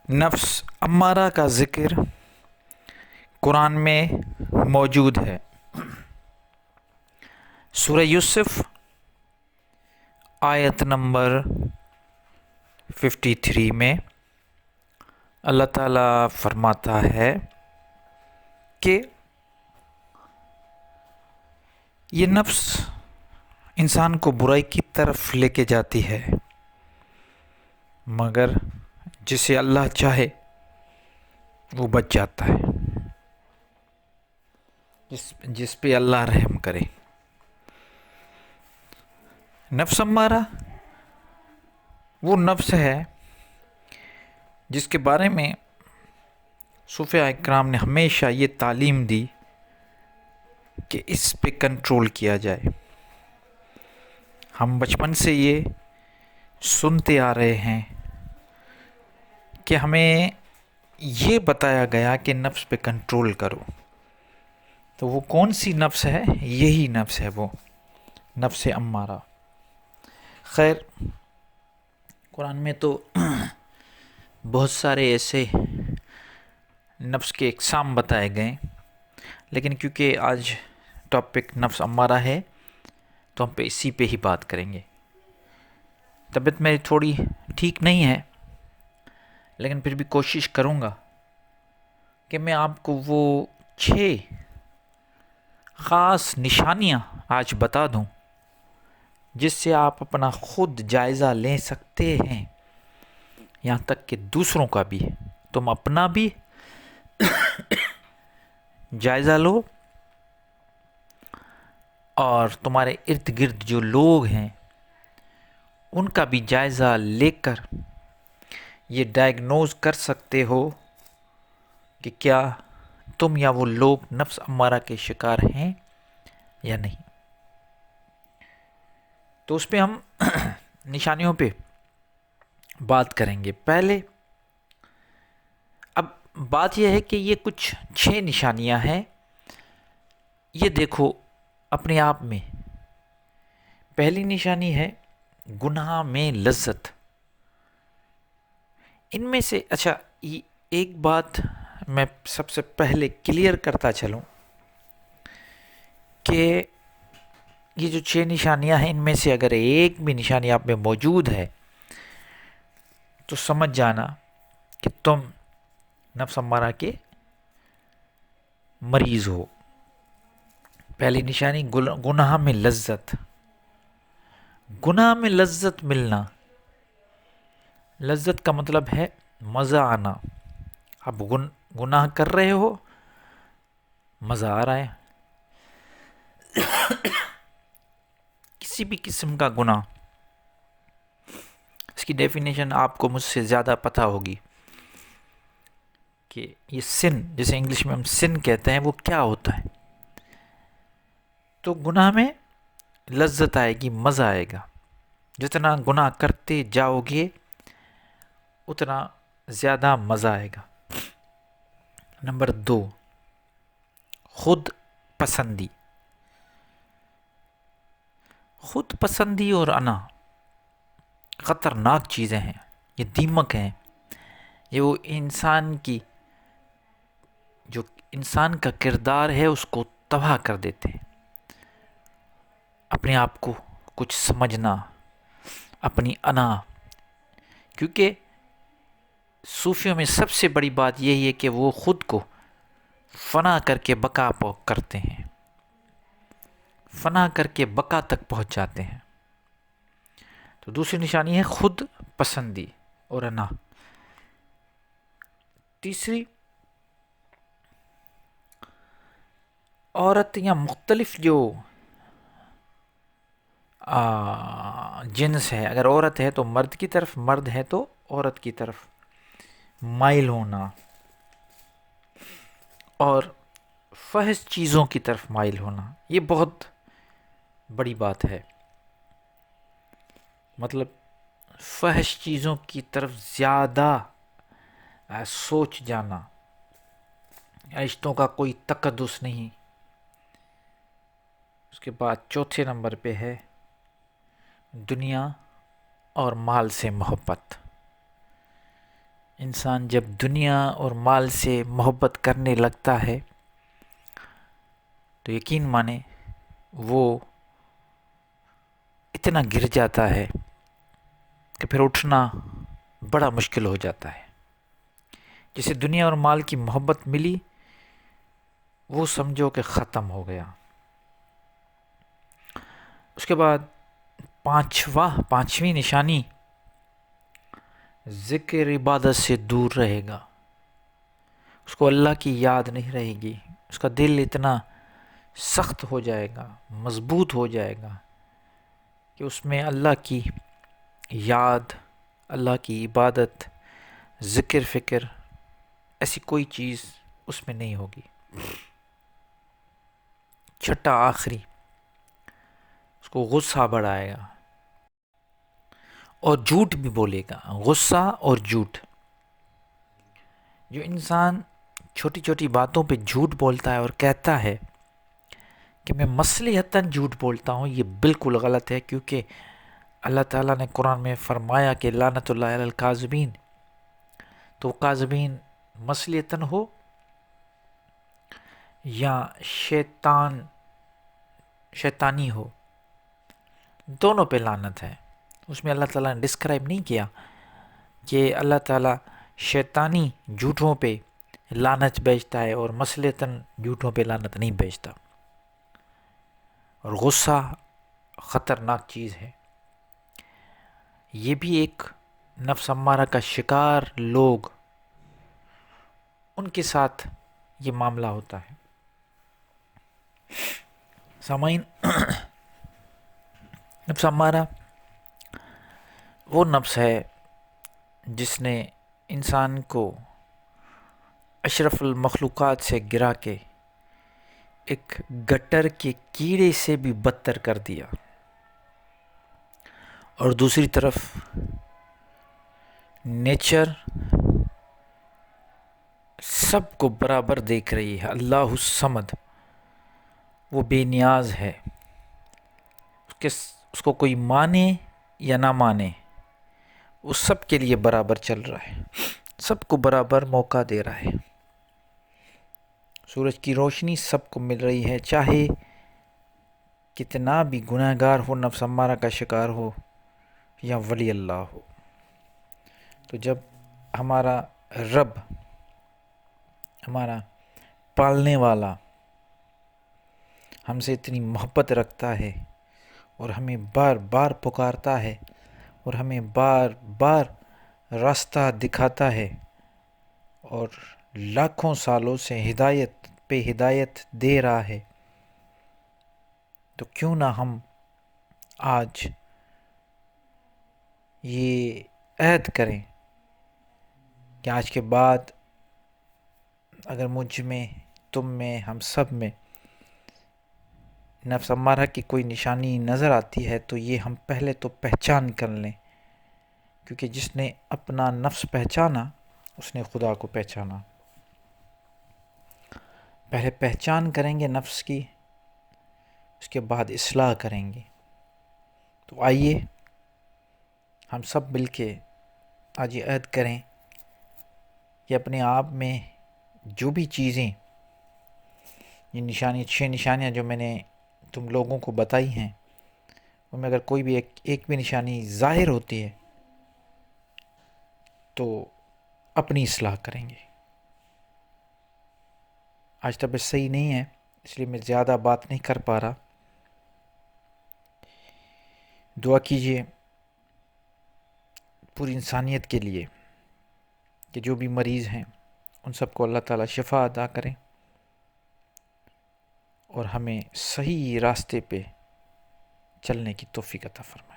نفس امارہ کا ذکر قرآن میں موجود ہے۔ سورہ یوسف آیت نمبر 53 میں اللہ تعالیٰ فرماتا ہے کہ یہ نفس انسان کو برائی کی طرف لے کے جاتی ہے، مگر جسے اللہ چاہے وہ بچ جاتا ہے، جس پہ اللہ رحم کرے۔ نفس امارہ وہ نفس ہے جس کے بارے میں صوفیاء اکرام نے ہمیشہ یہ تعلیم دی کہ اس پہ کنٹرول کیا جائے۔ ہم بچپن سے یہ سنتے آ رہے ہیں کہ ہمیں یہ بتایا گیا کہ نفس پہ کنٹرول کرو۔ تو وہ کون سی نفس ہے؟ یہی نفس ہے، وہ نفس امارہ۔ خیر، قرآن میں تو بہت سارے ایسے نفس کے اقسام بتائے گئے، لیکن کیونکہ آج ٹاپک نفس امارہ ہے تو ہم پہ اسی پہ ہی بات کریں گے۔ طبیعت میری تھوڑی ٹھیک نہیں ہے، لیکن پھر بھی کوشش کروں گا کہ میں آپ کو وہ 6 خاص نشانیاں آج بتا دوں جس سے آپ اپنا خود جائزہ لے سکتے ہیں، یہاں تک کہ دوسروں کا بھی۔ تم اپنا بھی جائزہ لو اور تمہارے ارد گرد جو لوگ ہیں ان کا بھی جائزہ لے کر یہ ڈائیگنوز کر سکتے ہو کہ کیا تم یا وہ لوگ نفس امارہ کے شکار ہیں یا نہیں۔ تو اس پہ ہم نشانیوں پہ بات کریں گے۔ پہلے اب بات یہ ہے کہ یہ کچھ 6 نشانیاں ہیں، یہ دیکھو اپنے آپ میں۔ پہلی نشانی ہے گناہ میں لذت۔ ان میں سے ایک بات میں سب سے پہلے کلیئر کرتا چلوں کہ یہ جو 6 نشانیاں ہیں ان میں سے اگر ایک بھی نشانی آپ میں موجود ہے تو سمجھ جانا کہ تم نفس امارہ کے مریض ہو۔ پہلی نشانی گناہ میں لذت۔ گناہ میں لذت ملنا، لذت کا مطلب ہے مزہ آنا۔ اب گناہ کر رہے ہو، مزہ آ رہا ہے۔ کسی بھی قسم کا گناہ، اس کی ڈیفینیشن آپ کو مجھ سے زیادہ پتہ ہوگی کہ یہ سن، جسے انگلش میں ہم سن کہتے ہیں، وہ کیا ہوتا ہے۔ تو گناہ میں لذت آئے گی، مزہ آئے گا۔ جتنا گناہ کرتے جاؤ گے اتنا زیادہ مزہ آئے گا۔ نمبر 2، خود پسندی۔ خود پسندی اور انا خطرناک چیزیں ہیں، یہ دیمک ہیں، یہ وہ انسان کا کردار ہے اس کو تباہ کر دیتے ہیں۔ اپنے آپ کو کچھ سمجھنا، اپنی انا، کیونکہ صوفیوں میں سب سے بڑی بات یہی ہے کہ وہ خود کو فنا کر کے بقا کرتے ہیں، فنا کر کے بقا تک پہنچ جاتے ہیں۔ تو دوسری نشانی ہے خود پسندی اور انا۔ تیسری، عورت یا مختلف جو جنس ہے، اگر عورت ہے تو مرد کی طرف، مرد ہے تو عورت کی طرف مائل ہونا، اور فحش چیزوں کی طرف مائل ہونا، یہ بہت بڑی بات ہے۔ مطلب فحش چیزوں کی طرف زیادہ سوچ جانا، رشتوں کا کوئی تقدس نہیں۔ اس کے بعد چوتھے نمبر پہ ہے دنیا اور مال سے محبت۔ انسان جب دنیا اور مال سے محبت کرنے لگتا ہے تو یقین مانے وہ اتنا گر جاتا ہے کہ پھر اٹھنا بڑا مشکل ہو جاتا ہے. جسے دنیا اور مال کی محبت ملی وہ سمجھو کہ ختم ہو گیا. اس کے بعد پانچویں نشانی ذکر عبادت سے دور رہے گا. اس کو اللہ کی یاد نہیں رہے گی. اس کا دل اتنا سخت ہو جائے گا، مضبوط ہو جائے گا کہ اس میں اللہ کی یاد، اللہ کی عبادت، ذکر فکر ایسی کوئی چیز اس میں نہیں ہوگی. چھٹا آخری، اس کو غصہ بڑھائے گا اور جھوٹ بھی بولے گا. غصہ اور جھوٹ. جو انسان چھوٹی چھوٹی باتوں پہ جھوٹ بولتا ہے اور کہتا ہے کہ میں مصلحتاً جھوٹ بولتا ہوں، یہ بالکل غلط ہے. کیونکہ اللہ تعالیٰ نے قرآن میں فرمایا کہ لعنت اللہ علی الکاذبین. تو کاذبین مصلحتاً ہو یا شیطانی ہو، دونوں پہ لعنت ہے. اس میں اللہ تعالیٰ نے ڈسکرائب نہیں کیا کہ اللہ تعالیٰ شیطانی جھوٹوں پہ لعنت بھیجتا ہے اور مصلحتاً جھوٹوں پہ لعنت نہیں بھیجتا. اور غصہ خطرناک چیز ہے. یہ بھی ایک نفس امارہ کا شکار لوگ، ان کے ساتھ یہ معاملہ ہوتا ہے. سامعین، نفس امارہ وہ نفس ہے جس نے انسان کو اشرف المخلوقات سے گرا کے ایک گٹر کے کیڑے سے بھی بدتر کر دیا. اور دوسری طرف نیچر سب کو برابر دیکھ رہی ہے. اللہ الصمد، وہ بے نیاز ہے. اس کو کوئی مانے یا نہ مانے، وہ سب کے لیے برابر چل رہا ہے، سب کو برابر موقع دے رہا ہے. سورج کی روشنی سب کو مل رہی ہے، چاہے کتنا بھی گناہ گار ہو، نفس امارہ کا شکار ہو یا ولی اللہ ہو. تو جب ہمارا رب، ہمارا پالنے والا ہم سے اتنی محبت رکھتا ہے اور ہمیں بار بار پکارتا ہے اور ہمیں بار بار راستہ دکھاتا ہے اور لاکھوں سالوں سے ہدایت پہ ہدایت دے رہا ہے، تو کیوں نہ ہم آج یہ عہد کریں کہ آج کے بعد اگر مجھ میں، تم میں، ہم سب میں نفس امارہ کی کوئی نشانی نظر آتی ہے تو یہ ہم پہلے تو پہچان کر لیں. کیونکہ جس نے اپنا نفس پہچانا اس نے خدا کو پہچانا. پہلے پہچان کریں گے نفس کی، اس کے بعد اصلاح کریں گے. تو آئیے ہم سب مل کے آج یہ عہد کریں کہ اپنے آپ میں جو بھی چیزیں، یہ 6 نشانیاں جو میں نے تم لوگوں کو بتائی ہیں، ان میں اگر کوئی بھی ایک بھی نشانی ظاہر ہوتی ہے تو اپنی اصلاح کریں گے. آج طبیعت صحیح نہیں ہے اس لیے میں زیادہ بات نہیں کر پا رہا. دعا کیجیے پوری انسانیت کے لیے کہ جو بھی مریض ہیں ان سب کو اللہ تعالیٰ شفا عطا کریں اور ہمیں صحیح راستے پہ چلنے کی توفیق عطا فرمائے.